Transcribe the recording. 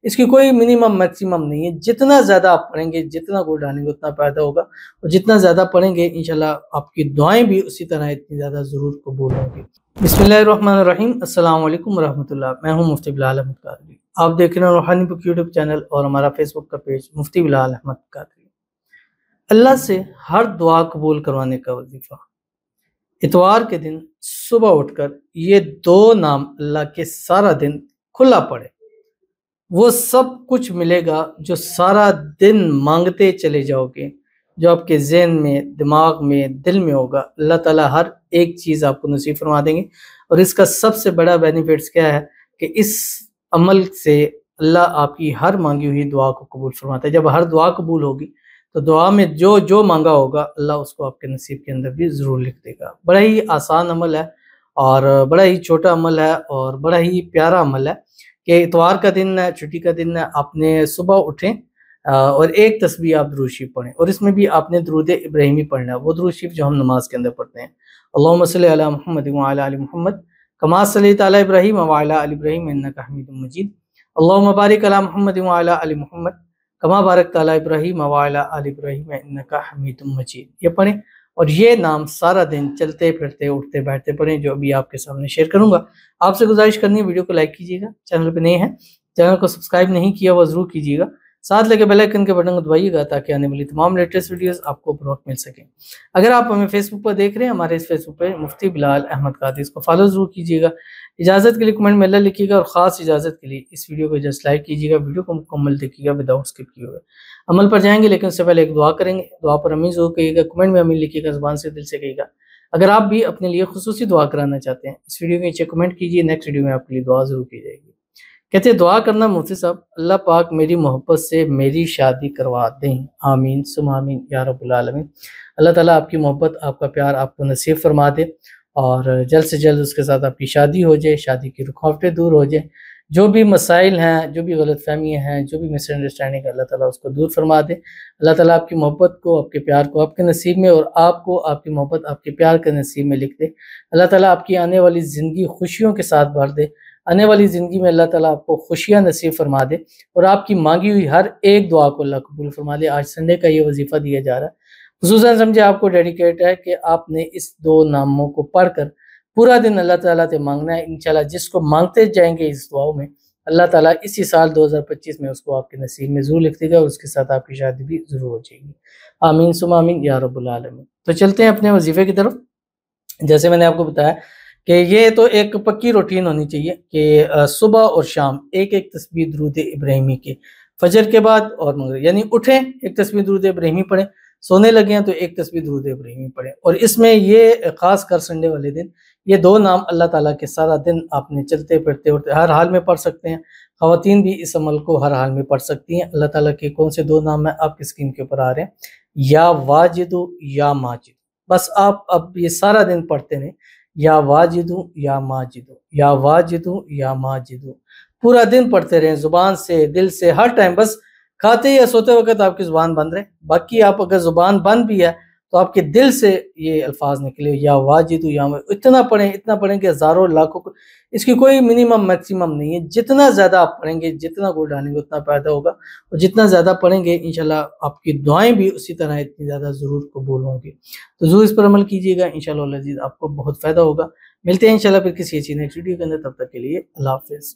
اس کی کوئی minimum maximum نہیں ہے، جتنا زیادہ آپ پڑھیں گے، جتنا گول ڈالیں گے اتنا فائدہ ہوگا، اور جتنا زیادہ پڑھیں گے انشاءاللہ آپ کی دعائیں بھی اسی طرح اتنی زیادہ ضرور قبول ہوں گی۔ بسم اللہ الرحمن الرحیم، السلام علیکم ورحمۃ اللہ، میں ہوں مفتی بلال احمد قادری، آپ دیکھ رہے ہیں روحانی بک یوٹیوب چینل اور ہمارا فیس بک کا پیج مفتی بلال احمد قادری۔ اللہ سے ہر دعا قبول کروانے کا وظیفہ، اتوار کے دن صبح اٹھ کر یہ دو نام اللہ کے سارا دن کھلا پڑے، وہ سب کچھ ملے گا جو سارا دن مانگتے چلے جاؤ گے، جو آپ کے ذہن میں، دماغ میں، دل میں ہوگا، اللہ تعالیٰ ہر ایک چیز آپ کو نصیب فرما دیں گے۔ اور اس کا سب سے بڑا بینیفٹس کیا ہے کہ اس عمل سے اللہ آپ کی ہر مانگی ہوئی دعا کو قبول فرماتا ہے۔ جب ہر دعا قبول ہوگی تو دعا میں جو جو مانگا ہوگا اللہ اس کو آپ کے نصیب کے اندر بھی ضرور لکھ دے گا۔ بڑا ہی آسان عمل ہے اور بڑا ہی چھوٹا عمل ہے اور بڑا ہی پیارا عمل ہے کہ اتوار کا دن ہے، چھٹی کا دن ہے، آپ نے صبح اٹھیں اور ایک تسبیح آپ درود شریف پڑھیں، اور اس میں بھی آپ نے درود ابراہیمی پڑھنا ہے، وہ درود شریف جو ہم نماز کے اندر پڑھتے ہیں، اللہم صلی علی محمد وعلی آل محمد کما صلیت علی ابراہیم وعلی آل ابراہیم انک حمید مجید، اللہم بارک علی محمد وعلی آل محمد کما بارکت علی ابراہیم وعلی آل ابراہیم انک حمید مجید، یہ پڑھیں۔ اور یہ نام سارا دن چلتے پھرتے اٹھتے بیٹھتے پڑھیں، جو ابھی آپ کے سامنے شیئر کروں گا۔ آپ سے گزارش کرنی ہے ویڈیو کو لائک کیجیے گا، چینل پہ نئے ہیں چینل کو سبسکرائب نہیں کیا وہ ضرور کیجیے گا، ساتھ لگے بیل آئیکن کے بٹن کو دبائیے گا تاکہ آنے والی تمام لیٹسٹ ویڈیوز آپ کو بروقت مل سکیں۔ اگر آپ ہمیں فیس بک پر دیکھ رہے ہیں، ہمارے اس فیس بک پہ مفتی بلال احمد قادری، اس کو فالو ضرور کیجیے گا۔ اجازت کے لیے کمنٹ میں اللہ لکھیے گا، اور خاص اجازت کے لیے اس ویڈیو کو جسٹ لائک کیجیے گا، ویڈیو کو مکمل دیکھیے گا وداؤٹ اسکپ کیے ہوئے۔ عمل پر جائیں گے لیکن اس سے پہلے ایک دعا کریں گے، دعا پر امین ضرور کہیے گا، کمنٹ میں امین لکھیے گا، زبان سے دل سے کہیے گا۔ اگر آپ بھی اپنے لیے خصوصی دعا کرانا چاہتے ہیں اس ویڈیو کے نیچے کمنٹ کیجیے، نیکسٹ ویڈیو میں آپ کے لیے دعا ضرور کی جائے گی۔ کہتے ہیں دعا کرنا مفتی صاحب، اللہ پاک میری محبت سے میری شادی کروا دیں، آمین ثم آمین یا رب العالمین۔ اللہ تعالیٰ آپ کی محبت، آپ کا پیار آپ کو نصیب فرما دے، اور جلد سے جلد اس کے ساتھ آپ کی شادی ہو جائے، شادی کی رکاوٹیں دور ہو جائیں، جو بھی مسائل ہیں، جو بھی غلط فہمیاں ہیں، جو بھی مس انڈرسٹینڈنگ ہے، اللہ تعالیٰ اس کو دور فرما دے۔ اللہ تعالیٰ آپ کی محبت کو، آپ کے پیار کو آپ کے نصیب میں، اور آپ کو آپ کی محبت آپ کے پیار کے نصیب میں لکھ دے۔ اللہ تعالیٰ آپ کی آنے والی زندگی خوشیوں کے ساتھ بھر دے، آنے والی زندگی میں اللہ تعالیٰ آپ کو خوشیاں نصیب فرما دے، اور آپ کی مانگی ہوئی ہر ایک دعا کو اللہ قبول فرما دے۔ آج سنڈے کا یہ وظیفہ دیا جا رہا ہے، خصوصاً سمجھے آپ کو ڈیڈیکیٹ ہے کہ آپ نے اس دو ناموں کو پڑھ کر پورا دن اللہ تعالیٰ سے مانگنا ہے۔ انشاءاللہ جس کو مانگتے جائیں گے اس دعاؤں میں، اللہ تعالیٰ اسی سال 2025 میں اس کو آپ کے نصیب میں ضرور لکھ دے گا، اور اس کے ساتھ آپ کی شادی بھی ضرور ہو جائے گی، آمین ثم آمین یا رب العالمین۔ تو چلتے ہیں اپنے وظیفے کی طرف۔ جیسے میں نے آپ کو بتایا کہ یہ تو ایک پکی روٹین ہونی چاہیے کہ صبح اور شام ایک ایک تسبیح درود ابراہیمی کے، فجر کے بعد اور مغرب، یعنی اٹھیں ایک تسبیح درود ابراہیمی پڑھیں، سونے لگے ہیں تو ایک تسبیح درود ابراہیمی پڑھیں۔ اور اس میں یہ خاص کر سنڈے والے دن یہ دو نام اللہ تعالیٰ کے سارا دن آپ نے چلتے پھرتے اٹھتے ہر حال میں پڑھ سکتے ہیں، خواتین بھی اس عمل کو ہر حال میں پڑھ سکتی ہیں۔ اللہ تعالیٰ کے کون سے دو نام ہیں آپ کی اسکرین کے اوپر آ رہے ہیں، یا واجد یا ماجد، بس آپ اب یہ سارا دن پڑھتے رہیں، یا واجد یا ماجد، یا واجد یا ماجد، پورا دن پڑھتے رہیں، زبان سے دل سے ہر ٹائم، بس کھاتے یا سوتے وقت آپ کی زبان بند رہے، باقی آپ اگر زبان بند بھی ہے تو آپ کے دل سے یہ الفاظ نکلے، یا واجد یا اتنا پڑھیں کہ ہزاروں لاکھوں کو، اس کی کوئی منیمم میکسیمم نہیں ہے، جتنا زیادہ آپ پڑھیں گے، جتنا گول ڈالیں گے اتنا فائدہ ہوگا، اور جتنا زیادہ پڑھیں گے انشاءاللہ آپ کی دعائیں بھی اسی طرح اتنی زیادہ ضرور قبول ہوں گی۔ تو ضرور اس پر عمل کیجیے گا، انشاءاللہ العزیز آپ کو بہت فائدہ ہوگا۔ ملتے ہیں انشاءاللہ پھر کسی اچھی نیکسٹ ویڈیو کے اندر، تب تک کے لیے اللہ حافظ۔